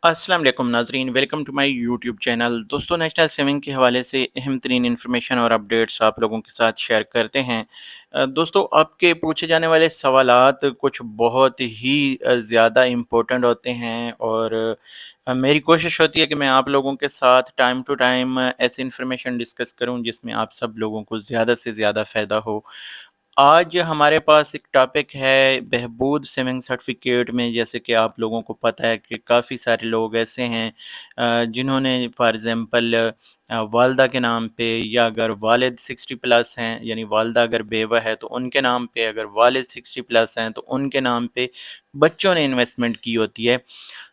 अस्सलाम वालेकुम नाजरीन, welcome to my YouTube channel. दोस्तों, नेशनल सेविंग के हवाले से अहम तरीन इन्फॉर्मेशन और अपडेट्स आप लोगों के साथ शेयर करते हैं। दोस्तों, आपके पूछे जाने वाले सवालात कुछ बहुत ही ज़्यादा इम्पोर्टेंट होते हैं और मेरी कोशिश होती है कि मैं आप लोगों के साथ टाइम टू टाइम ऐसी इन्फॉर्मेशन डिस्कस करूं जिसमें आप सब लोगों को ज़्यादा से ज़्यादा फ़ायदा हो। आज हमारे पास एक टॉपिक है बहबूद सेविंग सर्टिफिकेट में। जैसे कि आप लोगों को पता है कि काफ़ी सारे लोग ऐसे हैं जिन्होंने फॉर एग्ज़ाम्पल वालदा के नाम पे, या अगर वालिद 60 प्लस हैं, यानी वालदा अगर बेवा है तो उनके नाम पे, अगर वालिद 60 प्लस हैं तो उनके नाम पे बच्चों ने इन्वेस्टमेंट की होती है।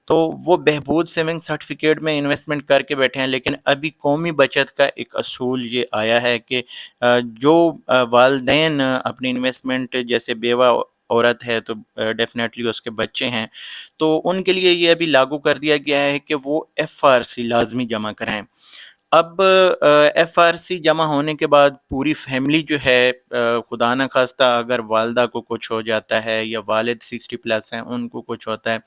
तो वो बहबूद सेविंग सर्टिफिकेट में इन्वेस्टमेंट करके बैठे हैं। लेकिन अभी कौमी बचत का एक असूल ये आया है कि जो वालदेन अपनी इन्वेस्टमेंट, जैसे बेवा औरत है तो डेफिनेटली उसके बच्चे हैं, तो उनके लिए ये अभी लागू कर दिया गया है कि वो एफआरसी लाजमी जमा कराएं। अब एफआरसी जमा होने के बाद पूरी फैमिली जो है, खुदा न खास्ता अगर वालदा को कुछ हो जाता है या वालिद 60 प्लस हैं उनको कुछ होता है,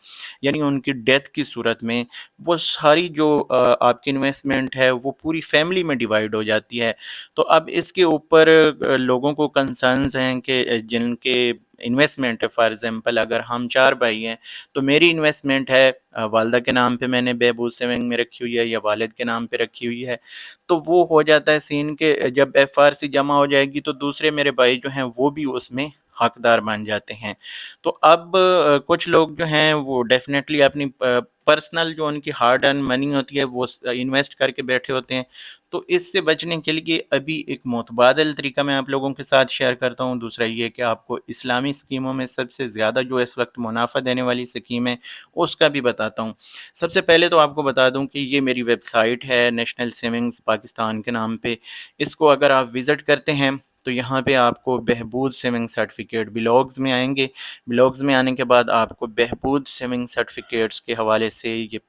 यानी उनकी डेथ की सूरत में, वो सारी जो आपकी इन्वेस्टमेंट है वो पूरी फैमिली में डिवाइड हो जाती है। तो अब इसके ऊपर लोगों को कंसर्न्स हैं कि जिनके इन्वेस्टमेंट है, फॉर एग्जांपल अगर हम 4 भाई हैं तो मेरी इन्वेस्टमेंट है वालदा के नाम पे मैंने बहबूद सेविंग में रखी हुई है या वालिद के नाम पे रखी हुई है। तो वो हो जाता है सीन के जब एफआरसी जमा हो जाएगी तो दूसरे मेरे भाई जो हैं वो भी उसमें हकदार बन जाते हैं। तो अब कुछ लोग जो हैं वो डेफिनेटली अपनी पर्सनल जो उनकी हार्ड अर्न मनी होती है वो इन्वेस्ट करके बैठे होते हैं। तो इससे बचने के लिए अभी एक मुतबादल तरीका मैं आप लोगों के साथ शेयर करता हूँ। दूसरा ये कि आपको इस्लामी स्कीमों में सबसे ज़्यादा जो इस वक्त मुनाफा देने वाली स्कीम है उसका भी बताता हूँ। सबसे पहले तो आपको बता दूँ कि ये मेरी वेबसाइट है नेशनल सेविंग्स पाकिस्तान के नाम पे। इसको अगर आप विज़िट करते हैं तो यहाँ पे आपको बहबूद सेविंग सर्टिफिकेट ब्लॉग्स में आएंगे। ब्लॉग्स में आने के बाद आपको बहबूद सेविंग सर्टिफिकेट्स के हवाले से ये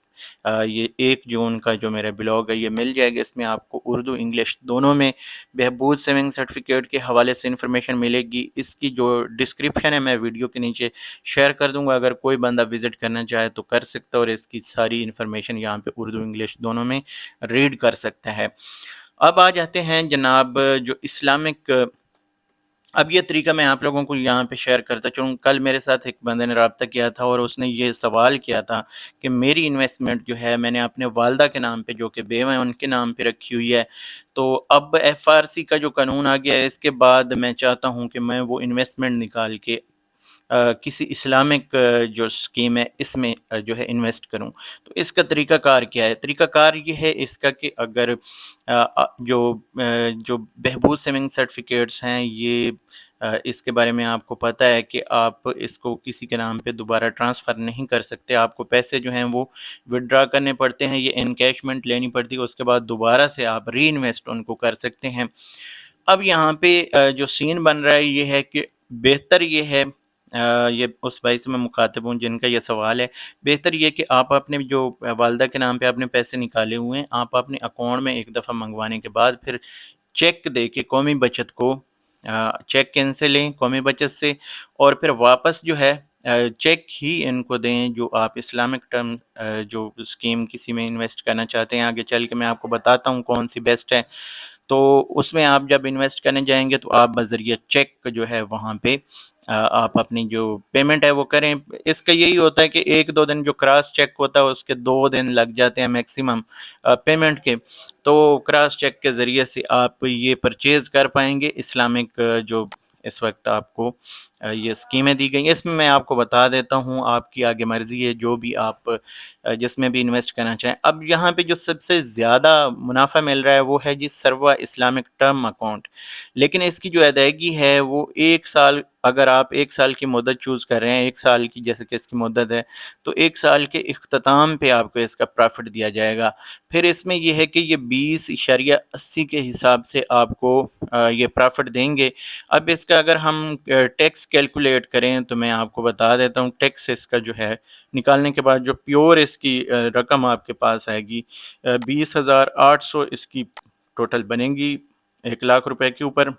1 जून का जो मेरा ब्लॉग है ये मिल जाएगा। इसमें आपको उर्दू इंग्लिश दोनों में बहबूद सेविंग सर्टिफिकेट के हवाले से इन्फॉर्मेशन मिलेगी। इसकी जो डिस्क्रिप्शन है मैं वीडियो के नीचे शेयर कर दूंगा, अगर कोई बंदा विज़िट करना चाहे तो कर सकता है और इसकी सारी इन्फॉर्मेशन यहाँ पे उर्दू इंग्लिश दोनों में रीड कर सकता है। अब आ जाते हैं जनाब जो इस्लामिक। अब ये तरीका मैं आप लोगों को यहाँ पे शेयर करता चलूँ। कल मेरे साथ एक बंदे ने रब्ता किया था और उसने ये सवाल किया था कि मेरी इन्वेस्टमेंट जो है मैंने अपने वालदा के नाम पे, जो कि बेवा हैं, उनके नाम पे रखी हुई है। तो अब एफआरसी का जो कानून आ गया है इसके बाद मैं चाहता हूँ कि मैं वो इन्वेस्टमेंट निकाल के किसी इस्लामिक जो स्कीम है इसमें जो है इन्वेस्ट करूं। तो इसका तरीक़ाकार क्या है? तरीक़ाकार ये है इसका कि अगर जो बहबूद सेविंग सर्टिफिकेट्स हैं ये इसके बारे में आपको पता है कि आप इसको किसी के नाम पे दोबारा ट्रांसफ़र नहीं कर सकते। आपको पैसे जो हैं वो विथड्रॉ करने पड़ते हैं, ये एनकैशमेंट लेनी पड़ती है, उसके बाद दोबारा से आप री-इन्वेस्ट उनको कर सकते हैं। अब यहाँ पे जो सीन बन रहा है ये है कि बेहतर ये है, ये उस भाई से मैं मुखातिब हूँ जिनका ये सवाल है। बेहतर ये कि आप अपने जो वालदा के नाम पे आपने पैसे निकाले हुए हैं, आप अपने अकाउंट में एक दफ़ा मंगवाने के बाद फिर चेक दे के कौमी बचत को चेक कैंसिल लें कौमी बचत से, और फिर वापस जो है चेक ही इनको दें जो आप इस्लामिक टर्म जो स्कीम किसी में इन्वेस्ट करना चाहते हैं। आगे चल के मैं आपको बताता हूँ कौन सी बेस्ट है। तो उसमें आप जब इन्वेस्ट करने जाएंगे तो आप बज़रिया चेक जो है वहाँ पे आप अपनी जो पेमेंट है वो करें। इसका यही होता है कि 1-2 दिन जो क्रॉस चेक होता है उसके 2 दिन लग जाते हैं मैक्सिमम पेमेंट के। तो क्रॉस चेक के ज़रिए से आप ये परचेज़ कर पाएंगे इस्लामिक जो इस वक्त आपको ये स्कीमें दी गई हैं। इसमें मैं आपको बता देता हूँ, आपकी आगे मर्ज़ी है जो भी आप जिसमें भी इन्वेस्ट करना चाहें। अब यहाँ पे जो सबसे ज़्यादा मुनाफा मिल रहा है वो है जी सर्वा इस्लामिक टर्म अकाउंट। लेकिन इसकी जो अदायगी है वो 1 साल, अगर आप 1 साल की मुद्दत चूज़ कर रहे हैं, 1 साल की जैसे कि इसकी मुद्दत है, तो 1 साल के इख्तिताम पे आपको इसका प्रॉफ़िट दिया जाएगा। फिर इसमें ये है कि ये 20.80 के हिसाब से आपको ये प्रॉफ़िट देंगे। अब इसका अगर हम टैक्स कैलकुलेट करें तो मैं आपको बता देता हूँ, टैक्स इसका जो है निकालने के बाद जो प्योर इसकी रकम आपके पास आएगी 20,800 इसकी टोटल बनेगी 1 लाख रुपए के ऊपर।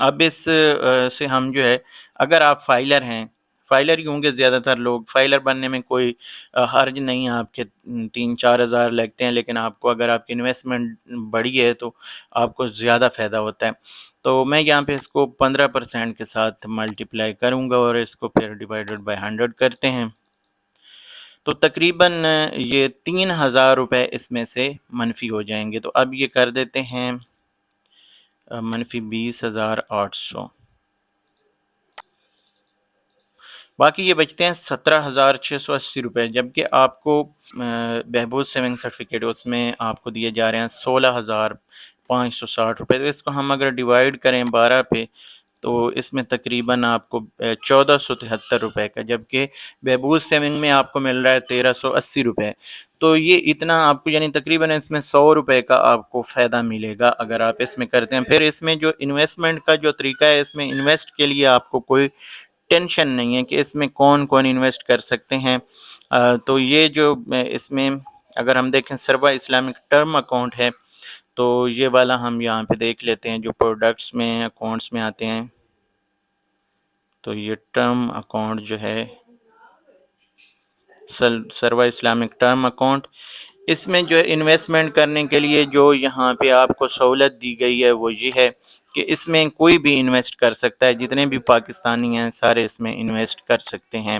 अब इस से हम जो है, अगर आप फाइलर हैं, فائلر ہی ہوں گے زیادہ تر لوگ. فائلر بننے میں کوئی حرج نہیں ہے، آپ کے 3-4 ہزار لگتے ہیں، لیکن آپ کو اگر آپ کی انویسٹمنٹ بڑی ہے تو آپ کو زیادہ فائدہ ہوتا ہے. تو میں یہاں پہ اس کو 15% کے ساتھ ملٹیپلائی کروں گا اور اس کو پھر ڈیوائیڈڈ بائی 100 کرتے ہیں. تو تقریباً یہ 3,000 روپے اس میں سے منفی ہو جائیں گے. تو اب یہ کر دیتے ہیں منفی 20,800. باقی یہ بچتے ہیں 17,680 روپے، جبکہ آپ کو بہبود سیونگ سرٹیفکیٹ اس میں آپ کو دیے جا رہے ہیں 16,560 روپے. تو اس کو ہم اگر ڈیوائیڈ کریں 12 پہ تو اس میں تقریباً آپ کو 1,473 روپے کا، جبکہ بہبود سیونگ میں آپ کو مل رہا ہے 1,380 روپے. تو یہ اتنا آپ کو یعنی تقریباً اس میں 100 روپے کا آپ کو فائدہ ملے گا اگر آپ اس میں کرتے ہیں. پھر اس میں جو انویسٹمنٹ کا جو طریقہ ہے، اس میں انویسٹ کے لیے آپ کو کوئی ٹینشن نہیں ہے کہ اس میں کون کون انویسٹ کر سکتے ہیں. تو یہ جو اس میں اگر ہم دیکھیں سروا اسلامک ٹرم اکاؤنٹ ہے، تو یہ والا ہم یہاں پہ دیکھ لیتے ہیں جو پروڈکٹس میں اکاؤنٹس میں آتے ہیں. تو یہ ٹرم اکاؤنٹ جو ہے سروا اسلامک ٹرم اکاؤنٹ، اس میں جو انویسٹمنٹ کرنے کے لیے جو یہاں پہ آپ کو سہولت دی گئی ہے وہ یہ ہے کہ اس میں کوئی بھی انویسٹ کر سکتا ہے. جتنے بھی پاکستانی ہیں سارے اس میں انویسٹ کر سکتے ہیں.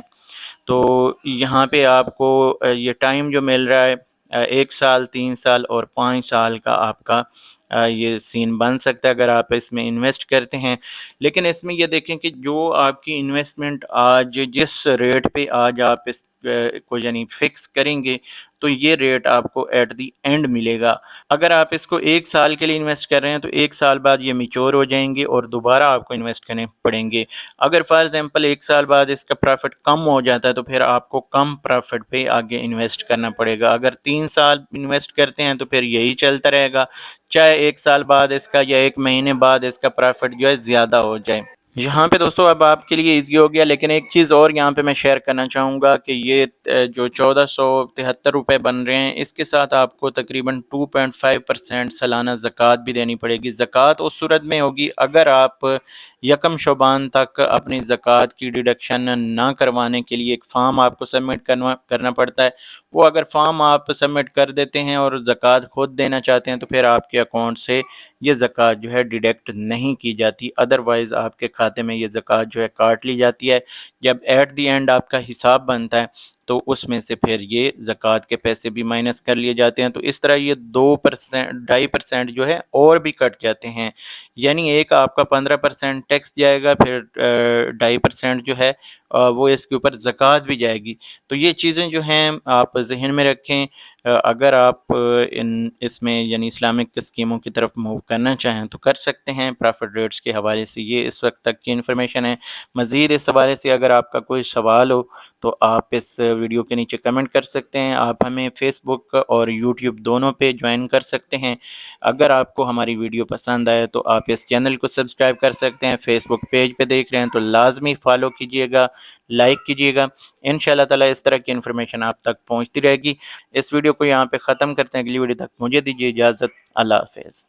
تو یہاں پہ آپ کو یہ ٹائم جو مل رہا ہے 1 سال، 3 سال اور 5 سال کا آپ کا یہ سین بن سکتا ہے اگر آپ اس میں انویسٹ کرتے ہیں. لیکن اس میں یہ دیکھیں کہ جو آپ کی انویسٹمنٹ آج جس ریٹ پہ آج آپ اس کو یعنی فکس کریں گے تو یہ ریٹ آپ کو ایٹ دی اینڈ ملے گا. اگر آپ اس کو 1 سال کے لیے انویسٹ کر رہے ہیں تو 1 سال بعد یہ میچور ہو جائیں گے اور دوبارہ آپ کو انویسٹ کرنے پڑیں گے. اگر فار ایگزامپل 1 سال بعد اس کا پروفٹ کم ہو جاتا ہے تو پھر آپ کو کم پروفٹ پہ آگے انویسٹ کرنا پڑے گا. اگر 3 سال انویسٹ کرتے ہیں تو پھر یہی چلتا رہے گا، چاہے 1 سال بعد اس کا یا 1 مہینے بعد اس کا پروفٹ جو ہے زیادہ ہو جائے. یہاں پہ دوستو اب آپ کے لیے ایزی ہو گیا، لیکن ایک چیز اور یہاں پہ میں شیئر کرنا چاہوں گا کہ یہ جو 1,473 روپے بن رہے ہیں، اس کے ساتھ آپ کو تقریباً 2.5% سالانہ زکوٰۃ بھی دینی پڑے گی. زکوٰۃ اس صورت میں ہوگی اگر آپ 1 شعبان تک اپنی زکوٰۃ کی ڈیڈکشن نہ کروانے کے لیے ایک فارم آپ کو سبمٹ کرنا پڑتا ہے. وہ اگر فارم آپ سبمٹ کر دیتے ہیں اور زکوٰۃ خود دینا چاہتے ہیں تو پھر آپ کے اکاؤنٹ سے یہ زکوٰۃ جو ہے ڈیڈکٹ نہیں کی جاتی. ادروائز آپ کے کھاتے میں یہ زکوٰۃ جو ہے کاٹ لی جاتی ہے. جب ایٹ دی اینڈ آپ کا حساب بنتا ہے تو اس میں سے پھر یہ زکوٰۃ کے پیسے بھی مائنس کر لیے جاتے ہیں. تو اس طرح یہ 2.5% جو ہے اور بھی کٹ جاتے ہیں. یعنی ایک آپ کا 15% ٹیکس جائے گا، پھر 2.5% جو ہے وہ اس کے اوپر زکوٰۃ بھی جائے گی. تو یہ چیزیں جو ہیں آپ ذہن میں رکھیں. اگر آپ اس میں یعنی اسلامک اسکیموں کی طرف موو کرنا چاہیں تو کر سکتے ہیں. پرافٹ ریٹس کے حوالے سے یہ اس وقت تک کی انفارمیشن ہے. مزید اس حوالے سے اگر آپ کا کوئی سوال ہو تو آپ اس ویڈیو کے نیچے کمنٹ کر سکتے ہیں. آپ ہمیں فیس بک اور یوٹیوب دونوں پہ جوائن کر سکتے ہیں. اگر آپ کو ہماری ویڈیو پسند آئے تو آپ اس چینل کو سبسکرائب کر سکتے ہیں. فیس بک پیج پہ دیکھ رہے ہیں تو لازمی فالو کیجئے گا، لائک کیجئے گا. انشاءاللہ تعالی اس طرح کی انفارمیشن آپ تک پہنچتی رہے گی. اس ویڈیو کو یہاں پہ ختم کرتے ہیں. اگلی ویڈیو تک مجھے دیجیے اجازت. اللہ حافظ.